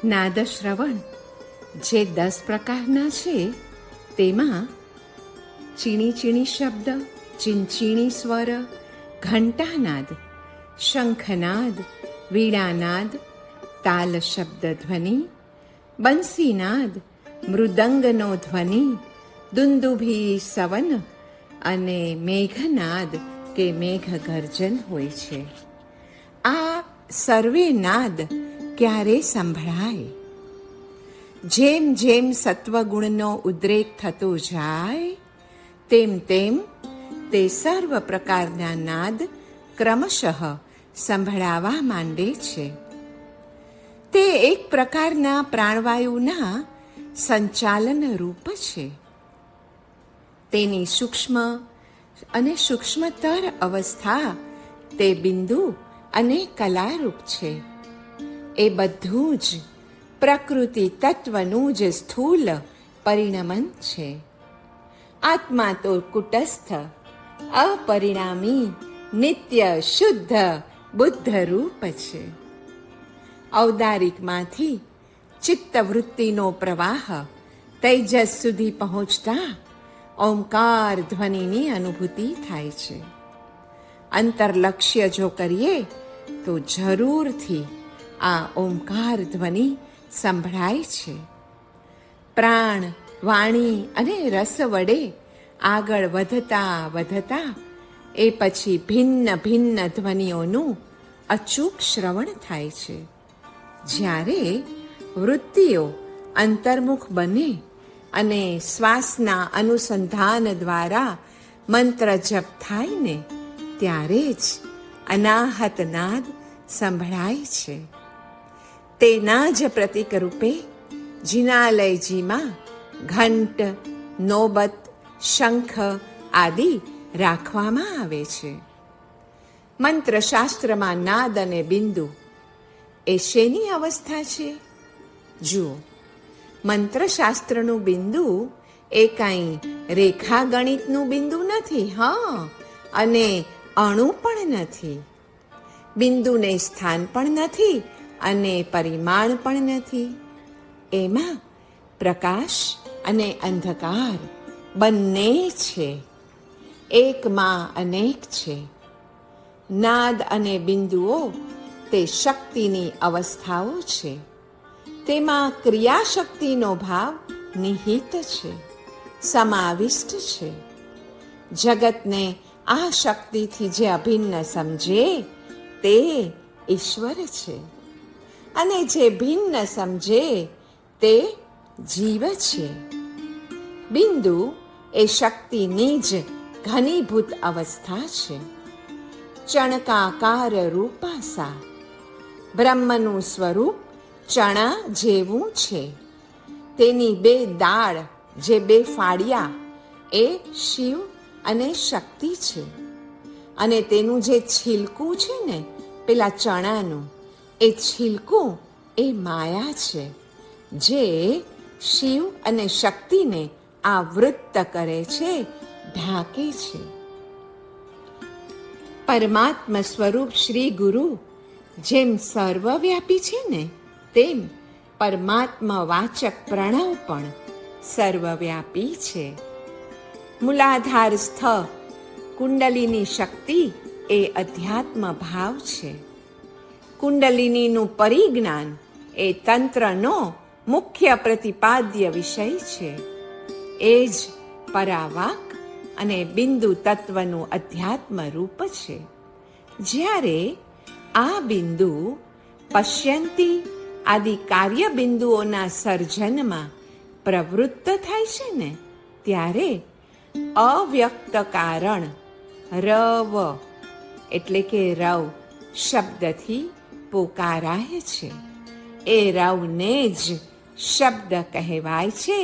નાદ શ્રવણ જે 10 પ્રકારના છે તેમાં ચીણી ચીણી શબ્દ, ચીંચીણી સ્વર, ઘંટાનાદ, શંખનાદ, વીણાનાદ, તાલ શબ્દ ધ્વનિ, બંસીનાદ, મૃદંગનો ધ્વનિ, દુંદુભી સવન અને મેઘનાદ કે મેઘ ગર્જન હોય છે. આ સર્વે નાદ ક્યારે સંભળાય? જેમ જેમ સત્વગુણનો ઉદ્રેક થતો જાય તેમ તેમ તે સર્વ પ્રકારના નાદ ક્રમશઃ સંભળાવા માંડે છે. તે એક પ્રકારના પ્રાણવાયુના સંચાલન રૂપ છે. તેની સૂક્ષ્મ અને સૂક્ષ્મતર અવસ્થા તે બિંદુ અને કલારૂપ છે. એ બધું જ પ્રકૃતિ તત્વનું જ સ્થૂલ પરિણમન છે. આત્મા તો કુટસ્થ, અપરિણામી, નિત્ય શુદ્ધ બુદ્ધ રૂપ છે. ઔદારિકમાંથી ચિત્તવૃત્તિનો પ્રવાહ તેજસ સુધી પહોંચતા ઓમકાર ધ્વનિની અનુભૂતિ થાય છે. અંતરલક્ષ્ય જો કરીએ તો જરૂરથી આ ઓમકાર ધ્વનિ સંભળાય છે. પ્રાણ, વાણી અને રસ વડે આગળ વધતા વધતા એ પછી ભિન્ન ભિન્ન ધ્વનિઓનું અચૂક શ્રવણ થાય છે. જ્યારે વૃત્તિઓ અંતર્મુખ બને અને શ્વાસના અનુસંધાન દ્વારા મંત્ર જપ થાય ને ત્યારે જ અનાહત નાદ સંભળાય છે. તેના જ પ્રતીક રૂપે જિનાલયજીમાં ઘંટ, નોબત, શંખ આદિ રાખવામાં આવે છે. મંત્રશાસ્ત્રમાં નાદ અને બિંદુ એ શેની અવસ્થા છે? જુઓ, મંત્રશાસ્ત્રનું બિંદુ એ કાંઈ રેખા ગણિતનું બિંદુ નથી, અને અણુ પણ નથી. બિંદુને સ્થાન પણ નથી અને પરિમાણ પણ નથી. એમાં પ્રકાશ અને અંધકાર બંને છે. એકમાં અનેક છે. નાદ અને બિંદુઓ તે શક્તિની અવસ્થાઓ છે. તેમાં ક્રિયાશક્તિનો ભાવ નિહિત છે, સમાવિષ્ટ છે. જગતને આ શક્તિથી જે અભિન્ન સમજે તે ઈશ્વર છે, અને જે ભિન્ન સમજે તે જીવ છે. બિંદુ એ શક્તિની જ ઘનીભૂત અવસ્થા છે. ચણકાકાર રૂપાસા. બ્રહ્મનું સ્વરૂપ ચણા જેવું છે. તેની 2 દાળ, જે 2 ફાળિયા, એ શિવ અને શક્તિ છે. અને તેનું જે છિલકું છે ને, પેલા ચણાનું, એ છિલકું એ માયા છે, જે શિવ અને શક્તિને આવૃત્ત કરે છે, ઢાંકે છે. પરમાત્મ સ્વરૂપ શ્રી ગુરુ જેમ સર્વવ્યાપી છે ને, તેમ પરમાત્મા વાચક પ્રણવ પણ સર્વવ્યાપી છે. મૂલાધારસ્થ કુંડલિની શક્તિ એ અધ્યાત્મ ભાવ છે. કુંડલિનીનું પરિજ્ઞાન એ તંત્રનો મુખ્ય પ્રતિપાદ્ય વિષય છે. એ જ પરાવાક અને બિંદુ તત્વનું અધ્યાત્મ રૂપ છે. જ્યારે આ બિંદુ પશ્યંતી આદિ કાર્ય બિંદુઓના સર્જનમાં પ્રવૃત્ત થાય છે ને, ત્યારે અવ્યક્ત કારણ રવ એટલે કે રવ શબ્દથી પોકારાય છે. એ રવને જ શબ્દ કહેવાય છે.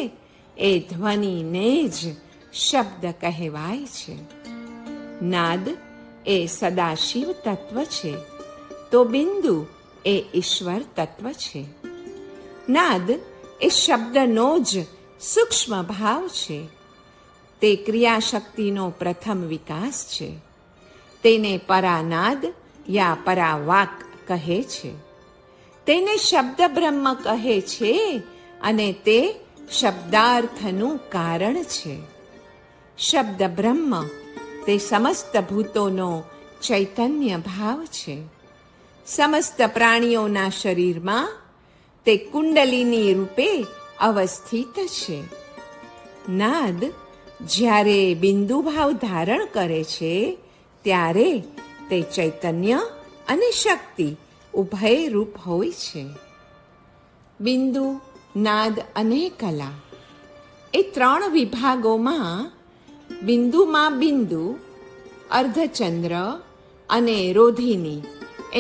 એ ધ્વનિને જ શબ્દ કહેવાય છે. નાદ એ સદાશિવ તત્વ છે, તો બિંદુ એ ઈશ્વર તત્વ છે. નાદ એ શબ્દનો જ સૂક્ષ્મ ભાવ છે. તે ક્રિયાશક્તિનો પ્રથમ વિકાસ છે. તેને પરાનાદ યા પરાવાક કહે છે. તેને શબ્દ બ્રહ્મ કહે છે અને તે શબ્દાર્થનું કારણ છે. શબ્દ બ્રહ્મ તે સમસ્ત ભૂતોનો ચૈતન્ય ભાવ છે. સમસ્ત પ્રાણીઓના શરીરમાં તે કુંડલિની રૂપે અવસ્થિત છે. નાદ જ્યારે બિંદુ ભાવ ધારણ કરે છે ત્યારે તે ચૈતન્ય અને શક્તિ ઉભય રૂપ હોય છે. બિંદુ, નાદ અને કલા એ ત્રણ વિભાગોમાં બિંદુમાં બિંદુ, અર્ધચંદ્ર અને રોધિની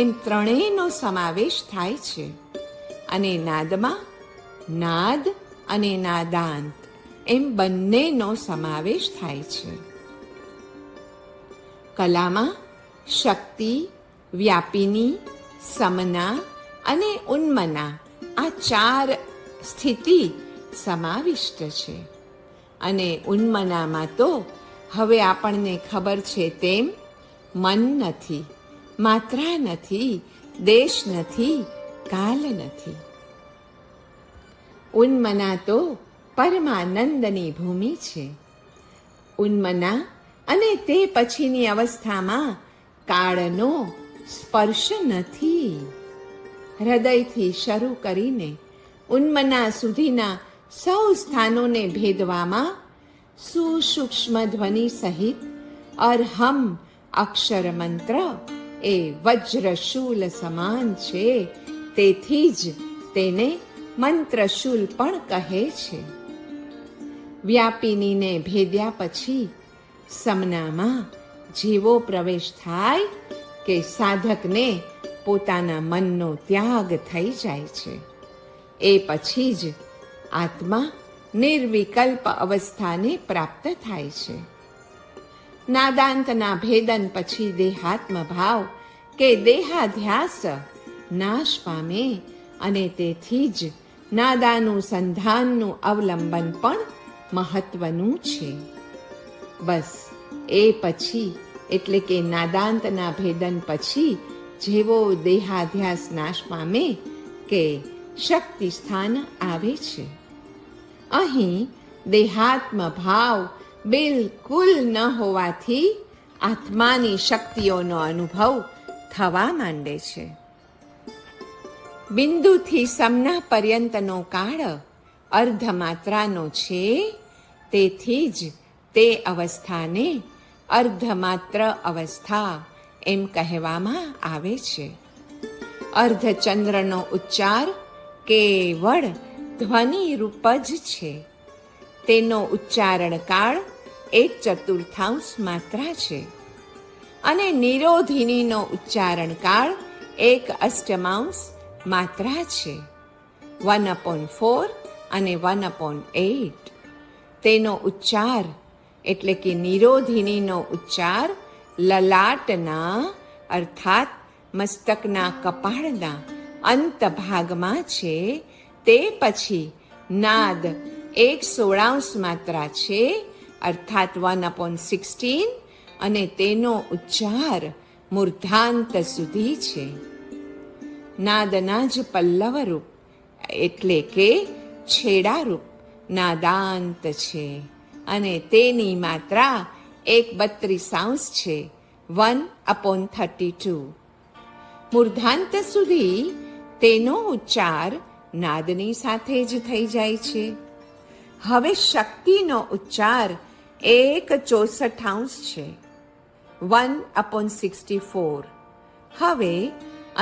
એમ ત્રણેયનો સમાવેશ થાય છે. અને નાદમાં નાદ અને નાદાંત એમ બંનેનો સમાવેશ થાય છે. કલામાં શક્તિ, વ્યાપિની, સમના અને ઉન્મના આ ચાર સ્થિતિ સમાવિષ્ટ છે. અને ઉન્મનામાં તો હવે આપણને ખબર છે તેમ મન નથી, માત્રા નથી, દેશ નથી, કાલ નથી. ઉન્મના તો પરમાનંદની ભૂમિ છે. ઉન્મના અને તે પછીની અવસ્થામાં કાળનો સ્પર્શ નથી. હૃદયથી શરૂ કરીને ઉન્મના સુધીના સૌ સ્થાનોને ભેદવામાં સુસૂક્ષ્મ ધ્વનિ સહિત અર્હમ અક્ષર મંત્ર એ વજ્રશૂલ સમાન છે. તેથી જ તેને મંત્રશૂલ પણ કહે છે. વ્યાપિનીને ભેદ્યા પછી સમનામાં જેવો પ્રવેશ થાય કે સાધકને પોતાના મનનો ત્યાગ થઈ જાય છે. એ પછી જ આત્મા નિર્વિકલ્પ અવસ્થાને પ્રાપ્ત થાય છે. નાદાંતના ભેદન પછી દેહાત્મ ભાવ કે દેહાધ્યાસ નાશ પામે અને તેથી જ નાદાનુસંધાનનું અવલંબન પણ મહત્વનું છે. બસ એ પછી એટલે કે નાદાંતના ભેદન પછી જેવો દેહાધ્યાસ નાશ પામે કે શક્તિ સ્થાન આવે છે. અહીં દેહાત્મ ભાવ બિલકુલ ન હોવાથી આત્માની શક્તિઓનો અનુભવ થવા માંડે છે. બિંદુથી સમના પર્યંતનો કાળ અર્ધમાત્રાનો છે. તેથી જ તે અવસ્થાને અર્ધમાત્ર અવસ્થા એમ કહેવામાં આવે છે. અર્ધચંદ્રનો ઉચ્ચાર કેવળ ધ્વનિ રૂપ જ છે. તેનો ઉચ્ચારણ કાળ 1/4 માત્રા છે અને નિરોધિનીનો ઉચ્ચારણ કાળ 1/8 માત્રા છે. 1/4 અને 1/8. તેનો ઉચ્ચાર એટલે કે નિરોધિનીનો ઉચ્ચાર લલાટના અર્થાત મસ્તકના કપાળના અંત ભાગમાં છે. તે પછી નાદ 1/16 માત્રા છે અર્થાત 1/16 અને તેનો ઉચ્ચાર મૂર્ધાંત સુધી છે. નાદના જ પલ્લવ રૂપ એટલે કે છેડારૂપ નાદાંત છે અને તેની માત્રા 1/32 છે 1/32. મૂર્ધાંત સુધી તેનો ઉચ્ચાર નાદની સાથે જ થઈ જાય છે. હવે શક્તિનો ઉચ્ચાર 1/64 છે 1/64. હવે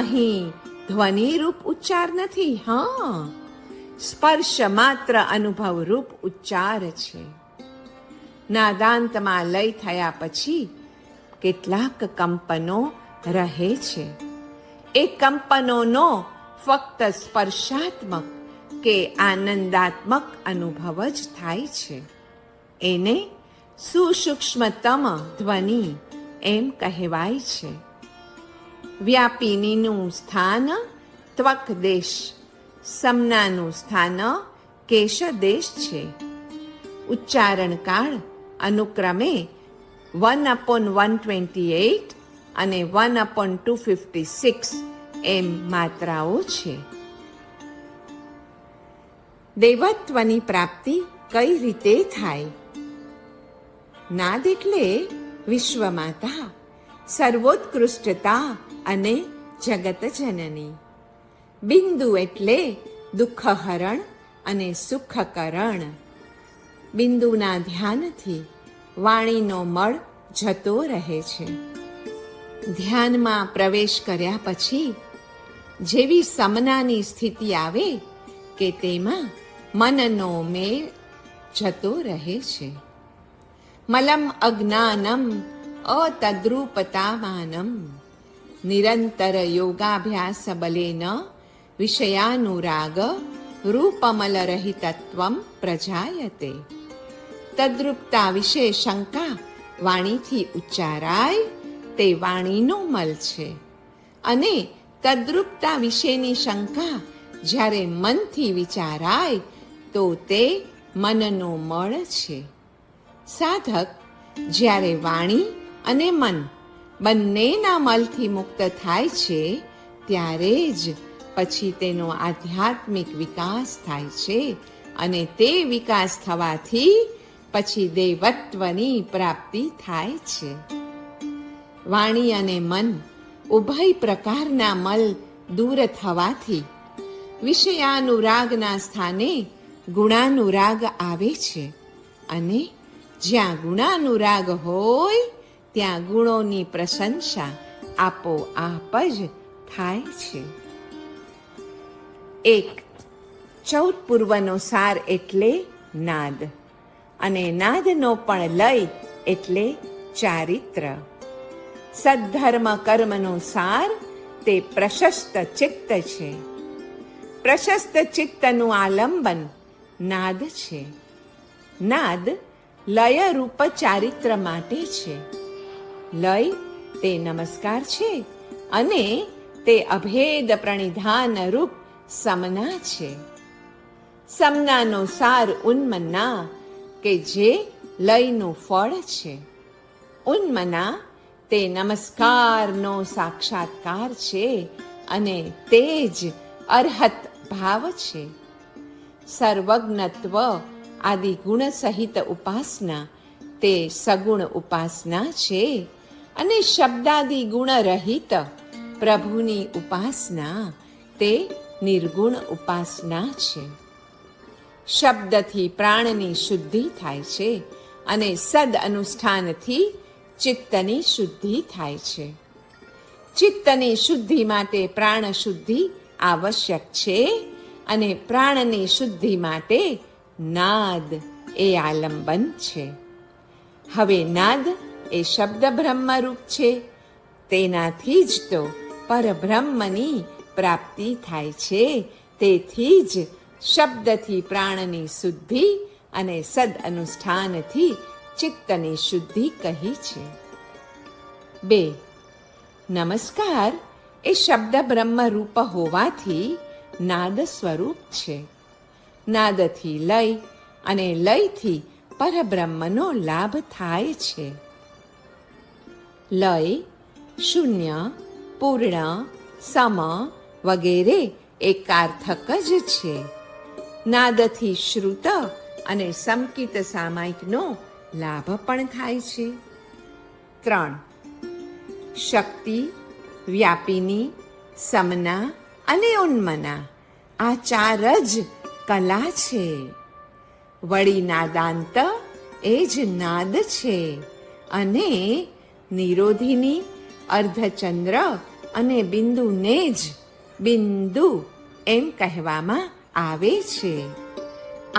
અહીં ધ્વનિરૂપ ઉચ્ચાર નથી, સ્પર્શ માત્ર અનુભવ રૂપ ઉચ્ચાર છે. નાદાંતમાં લય થયા પછી કેટલાક કંપનો રહે છે. એ કંપનોનો ફક્ત સ્પર્શાત્મક કે આનંદાત્મક અનુભવ જ થાય છે. એને સુસૂક્ષ્મતમ ધ્વનિ એમ કહેવાય છે. વ્યાપિનીનું સ્થાન ત્વક દેશ, સમનાનું સ્થાન કેશ દેશ છે. ઉચ્ચારણ કાળ અનુક્રમે 1/128 અને 1/256 એમ માત્રાઓ છે. દેવત્વની પ્રાપ્તિ કઈ રીતે થાય? નાદ એટલે વિશ્વમાતા, સર્વોત્કૃષ્ટતા અને જગત જનની. બિંદુ એટલે દુઃખહરણ અને સુખકરણ. બિંદુના ધ્યાનથી વાણીનો મળ જતો રહે છે. ધ્યાનમાં પ્રવેશ કર્યા પછી જેવી સમનાની સ્થિતિ આવે કે તેમાં મનનો મેળ જતો રહે છે. મલમ અજ્ઞાનમ અતદ્રુપતામાનમ નિરંતર યોગાભ્યાસ બલેન વિષયાનુરાગ રૂપમલરહિતત્વમ પ્રજાયતે. તદ્રુપતા વિશે શંકા વાણીથી ઉચ્ચારાય તે વાણીનો મલ છે, અને તદ્રુપતા વિશેની શંકા જ્યારે મનથી વિચારાય તો તે મનનો મળ છે. સાધક જ્યારે વાણી અને મન બંનેના મલથી મુક્ત થાય છે ત્યારે જ પછી તેનો આધ્યાત્મિક વિકાસ થાય છે, અને તે વિકાસ થવાથી પછી દેવત્વની પ્રાપ્તિ થાય છે. વાણી અને મન ઉભય પ્રકારના મલ દૂર થવાથી વિષયાનુરાગના સ્થાને ગુણાનુરાગ આવે છે, અને જ્યાં ગુણાનુરાગ હોય ત્યાં ગુણોની પ્રશંસા આપોઆપ જ થાય છે. 1. 14 પૂર્વનો સાર એટલે નાદ, અને નાદનો પણ લય એટલે ચારિત્ર. સદ્ધર્મ કર્મનો સાર તે પ્રશસ્ત ચિત્ત છે. પ્રશસ્ત ચિત્તનું આલંબન નાદ છે. નાદ લયરૂપ ચારિત્ર માટે છે. લય તે નમસ્કાર છે, અને તે અભેદ પ્રણિધાન રૂપ સમના છે. સમનાનો સાર ઉન્મના કે જે લયનું ફળ છે. ઉન્મના તે નમસ્કારનો સાક્ષાત્કાર છે, અને તે જ અર્હત ભાવ છે. સર્વજ્ઞત્વ આદિ ગુણ સહિત ઉપાસના તે સગુણ ઉપાસના છે, અને શબ્દાદિ ગુણ રહિત પ્રભુની ઉપાસના તે નિર્ગુણ ઉપાસના છે. શબ્દથી પ્રાણની શુદ્ધિ થાય છે, અને સદ અનુષ્ઠાનથી ચિત્તની શુદ્ધિ થાય છે. ચિત્તની શુદ્ધિ માટે પ્રાણ શુદ્ધિ આવશ્યક છે, અને પ્રાણની શુદ્ધિ માટે નાદ એ આલંબન છે. હવે નાદ એ શબ્દ બ્રહ્મરૂપ છે, તેનાથી જ તો પરબ્રહ્મની પ્રાપ્તિ થાય છે. તેથી જ શબ્દથી પ્રાણની શુદ્ધિ અને સદ અનુષ્ઠાનથી ચિત્તની શુદ્ધિ કહી છે. 2. નમસ્કાર એ શબ્દ બ્રહ્મ રૂપ હોવાથી નાદ સ્વરૂપ છે. નાદથી લય અને લયથી પરબ્રહ્મનો લાભ થાય છે. લય શૂન્ય, પૂર્ણ, સમ વગેરે એકાર્થક જ છે. નાદથી શ્રુત અને સંકિત સામાયિકનો લાભ પણ થાય છે. 3. શક્તિ, વ્યાપિની, સમના અને ઉન્મના આ ચાર જ કલા છે. વળી નાદાંત એ જ નાદ છે, અને નિરોધિની, અર્ધચંદ્ર અને બિંદુને જ બિંદુ એમ કહેવામાં આવે છે.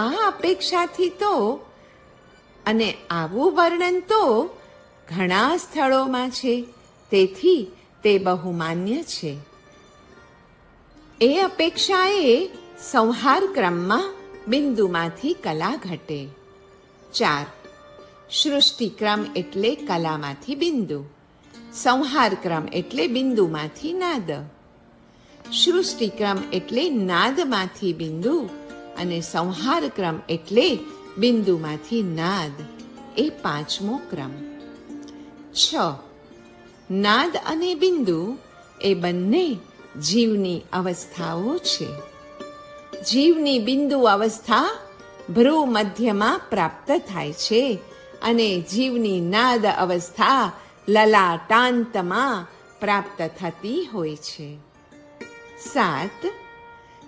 આ અપેક્ષાથી તો અને આવું વર્ણન તો ઘણા સ્થળોમાં છે, તેથી તે બહુ માન્ય છે. એ અપેક્ષાએ સંહાર ક્રમમાં બિંદુમાંથી કલા ઘટે. 4. સૃષ્ટિક્રમ એટલે કલામાંથી બિંદુ, સંહાર ક્રમ એટલે બિંદુમાંથી નાદ. સૃષ્ટિક્રમ એટલે નાદમાંથી બિંદુ, અને સંહાર ક્રમ એટલે બિંદુમાંથી નાદ. એ 5મો ક્રમ. 6. નાદ અને બિંદુ એ બંને જીવની અવસ્થાઓ છે. જીવની બિંદુ અવસ્થા ભ્રુ મધ્યમાં પ્રાપ્ત થાય છે અને જીવની નાદ અવસ્થા લલાટાંતમાં પ્રાપ્ત થતી હોય છે. 7.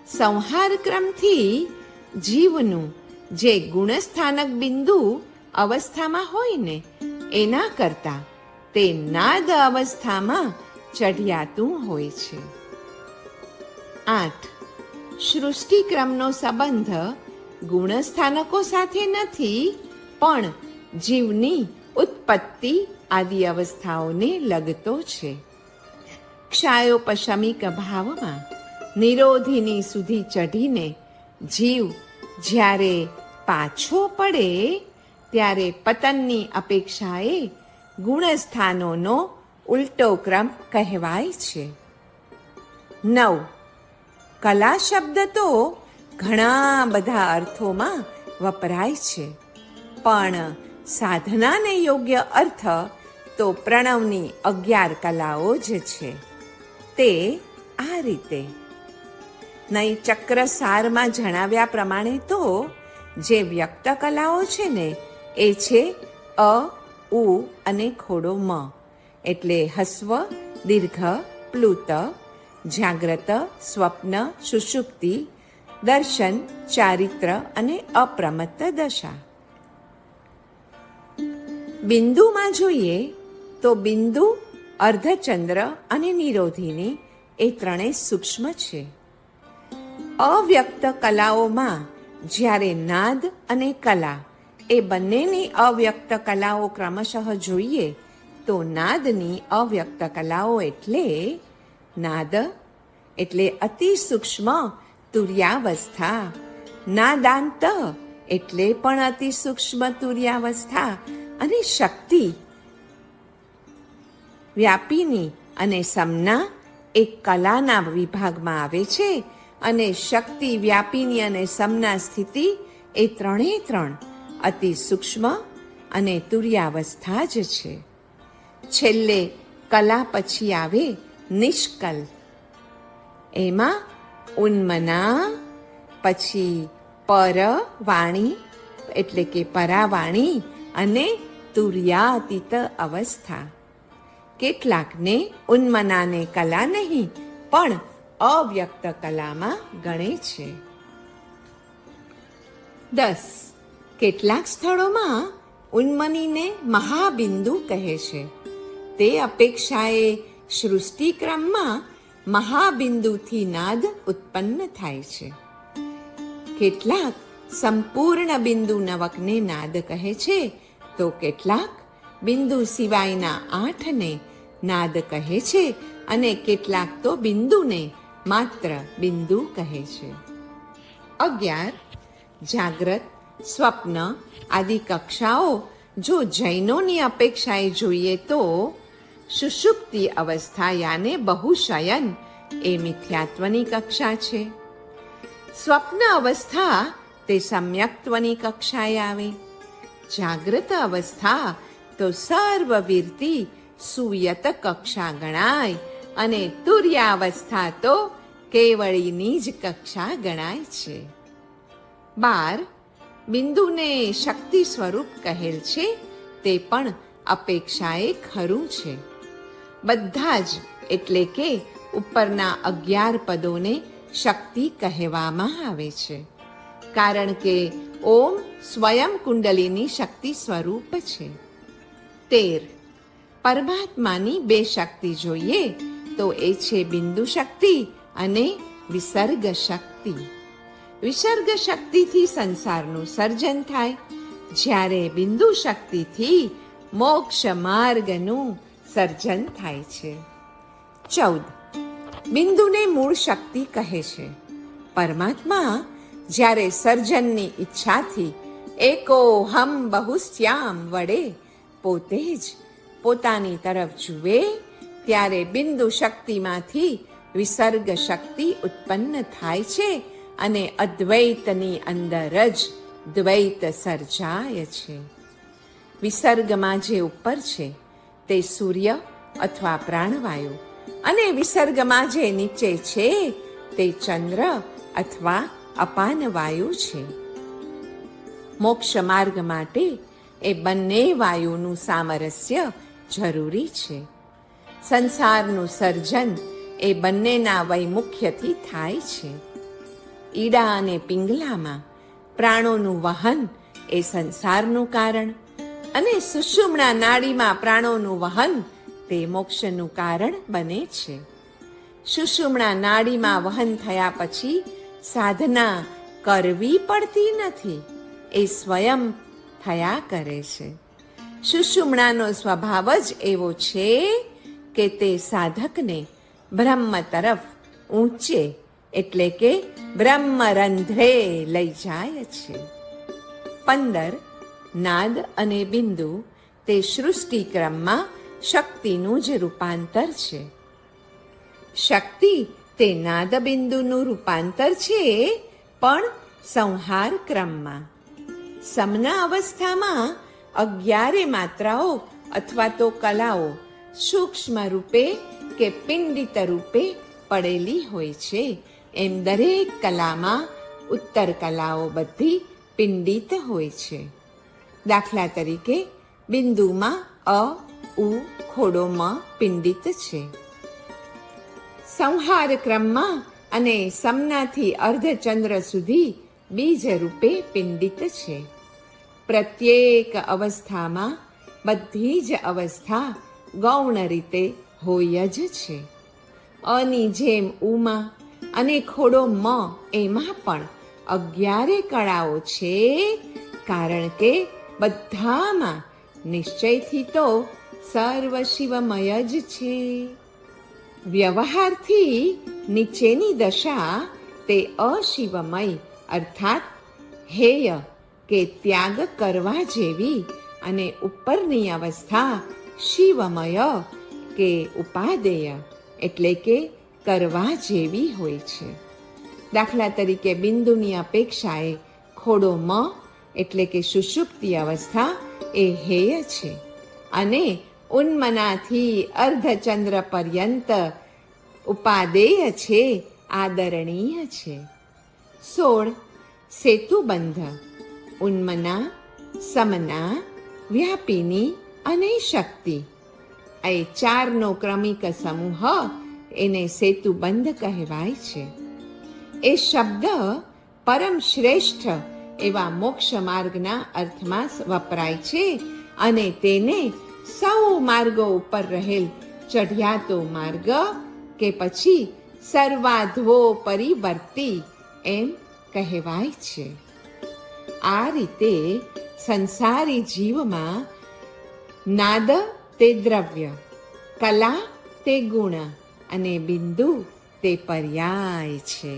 સંહાર ક્રમથી જીવનું જે ગુણસ્થાનક બિંદુ અવસ્થામાં હોય ને એના કરતાં તે નાદ અવસ્થામાં ચઢિયાતું હોય છે. 8. સૃષ્ટિક્રમનો સંબંધ ગુણસ્થાનકો સાથે નથી, પણ જીવની ઉત્પત્તિ આદિ અવસ્થાઓને લગતો છે. ક્ષાયોપશમિક ભાવમાં નિરોધિની સુધી ચઢીને જીવ જ્યારે પાછો પડે ત્યારે પતનની અપેક્ષાએ ગુણસ્થાનોનો ઉલટો ક્રમ કહેવાય છે. 9. કલા શબ્દ તો ઘણા બધા અર્થોમાં વપરાય છે, પણ સાધનાને યોગ્ય અર્થ તો પ્રણવની 11 કલાઓ જ છે. તે આ રીતે નહીં ચક્ર સારમાં જણાવ્યા પ્રમાણે તો જે વ્યક્ત કલાઓ છે ને એ છે અ, ઉ અને ખોડો મ, એટલે હસ્વ, દીર્ઘ, પ્લુત, જાગ્રત, સ્વપ્ન, સુષુપ્તિ, દર્શન, ચારિત્ર અને અપ્રમત્ત દશા. બિંદુમાં જોઈએ તો બિંદુ, અર્ધચંદ્ર અને નિરોધિની એ ત્રણેય સૂક્ષ્મ છે. અવ્યક્ત કલાઓમાં જ્યારે નાદ અને કલા એ બંનેની અવ્યક્ત કલાઓ ક્રમશઃ જોઈએ તો નાદની અવ્યક્ત કલાઓ એટલે નાદ એટલે અતિ સૂક્ષ્મ તુર્યાવસ્થા, નાદાંત એટલે પણ અતિ સૂક્ષ્મ તુર્યાવસ્થા અને શક્તિ વ્યાપીની અને સમના એક કલાના વિભાગમાં આવે છે અને શક્તિ વ્યાપીની અને સમના સ્થિતિ એ ત્રણે અતિ સૂક્ષ્મ અને તુર્યાવસ્થા જ છે. છેલ્લે કલા પછી આવે નિષ્કલ. એમાં ઉન્મના, પછી પરવાણી એટલે કે પરાવાણી અને તુર્યાતીત અવસ્થા. કેટલાકને ઉન્મનાને કલા નહીં પણ અવ્યક્ત કલામાં ગણે છે. 10. કેટલાક સ્થળોમાં ઉન્મનીને મહાબિંદુ કહે છે. તે અપેક્ષાએ સૃષ્ટિક્રમમાં મહાબિંદુથી નાદ ઉત્પન્ન થાય છે. કેટલાક સંપૂર્ણ બિંદુ નવકને નાદ કહે છે, તો કેટલાક બિંદુ સિવાયના 8ને નાદ કહે છે અને કેટલાક તો બિંદુને માત્ર બિંદુ કહે છે. 11. જાગ્રત, સ્વપ્ન આદિ કક્ષાઓ જો જૈનોની અપેક્ષાએ જોઈએ તો સુષુપ્તિ અવસ્થા યાને બહુશયન એ મિથ્યાત્વની કક્ષા છે. સ્વપ્ન અવસ્થા તે સમ્યક્ત્વની કક્ષાએ આવે. જાગ્રત અવસ્થા તો સર્વવીરતી સુયત કક્ષા ગણાય અને તુર્યાવસ્થા તો કેવળીની જ કક્ષા ગણાય છે. 12. બિંદુને શક્તિ સ્વરૂપ કહેલ છે તે પણ અપેક્ષાએ ખરું છે. બધા જ એટલે કે ઉપરના 11 પદોને શક્તિ કહેવામાં આવે છે, કારણ કે ઓમ સ્વયં કુંડલીની શક્તિ સ્વરૂપ છે. 13. પરમાત્માની 2 શક્તિ જોઈએ તો એ છે બિંદુ શક્તિ અને વિસર્ગ શક્તિ. વિસર્ગ શક્તિથી સંસારનું સર્જન થાય, જ્યારે બિંદુ શક્તિથી મોક્ષ માર્ગનું સર્જન થાય છે. 14. બિંદુને મૂળ શક્તિ કહે છે. પરમાત્મા જ્યારે સર્જનની ઈચ્છાથી એકોહમ બહુશ્યામ વડે પોતે જ પોતાની તરફ જુએ ત્યારે બિંદુ શક્તિમાંથી વિસર્ગ શક્તિ ઉત્પન્ન થાય છે અને અદ્વૈતની અંદર જ દ્વૈત સર્જાય છે. વિસર્ગમાં જે ઉપર છે તે સૂર્ય અથવા પ્રાણવાયુ અને વિસર્ગમાં જે નીચે છે તે ચંદ્ર અથવા અપાન વાયુ છે. મોક્ષ માર્ગ માટે એ બંને વાયુનું સામરસ્ય જરૂરી છે. સંસારનું સર્જન એ બંનેના વૈમુખ્યથી થાય છે. ઈડા અને પિંગલામાં પ્રાણોનું વહન એ સંસારનું કારણ અને સુષુમ્ના નાડીમાં પ્રાણોનું વહન તે મોક્ષનું કારણ બને છે. સુષુમ્ના નાડીમાં વહન થયા પછી સાધના કરવી પડતી નથી, એ સ્વયં થયા કરે છે. સુષુમ્નાનો સ્વભાવ જ એવો છે કે તે સાધકને બ્રહ્મ તરફ ઊંચે એટલે કે બ્રહ્મરંધ્રે લઈ જાય છે. 15 નાદ અને બિંદુ તે સૃષ્ટિક્રમમાં શક્તિનું જ રૂપાંતર છે. શક્તિ તે નાદ બિંદુનું રૂપાંતર છે, પણ સંહાર ક્રમમાં. સમના અવસ્થામાં 11 માત્રાઓ અથવા તો કલાઓ સૂક્ષ્મ રૂપે કે પિંડિત રૂપે પડેલી હોય છે. એમ દરેક કલામાં ઉત્તર કલાઓ બધી પિંડિત હોય છે. દાખલા તરીકે બિંદુમાં અ ઉ ખોડો મ પિંડિત છે. સંહાર ક્રમમાં અને સમનાથી અર્ધચંદ્ર સુધી બીજ રૂપે પિંડિત છે. પ્રત્યેક અવસ્થામાં બધી જ અવસ્થા ગૌણ રીતે હોય જ છે. અની જેમ ઉમાં અને ખોડો મ એમાં પણ 11 કળાઓ છે, કારણ કે બધામાં નિશ્ચયથી તો સર્વ શિવમય જ છે. વ્યવહારથી નીચેની દશા તે અશિવમય અર્થાત હેય કે ત્યાગ કરવા જેવી અને ઉપરની અવસ્થા શિવમય કે ઉપાદેય એટલે કે કરવા જેવી હોય છે. દાખલા તરીકે બિંદુની અપેક્ષાએ ખોડો મ એટલે કે સુષુપ્તિ અવસ્થા એ હેય છે અને ઉન્મનાથી અર્ધચંદ્ર પર્યંત ઉપાદેય છે, આદરણીય છે. 16 સેતુબંધ ઉન્મના, સમના, વ્યાપિની અને શક્તિ એ 4નો ક્રમિક સમૂહ એને સેતુબંધ કહેવાય છે. એ શબ્દ પરમ શ્રેષ્ઠ એવા મોક્ષ માર્ગના અર્થમાં વપરાય છે અને તેને સૌ માર્ગો ઉપર રહેલ ચઢિયાતો માર્ગ કે પછી સર્વાધ્વો પરિવર્તી એમ કહેવાય છે. આ રીતે સંસારી જીવમાં નાદ તે દ્રવ્ય, કલા તે ગુણ અને બિંદુ તે પર્યાય છે.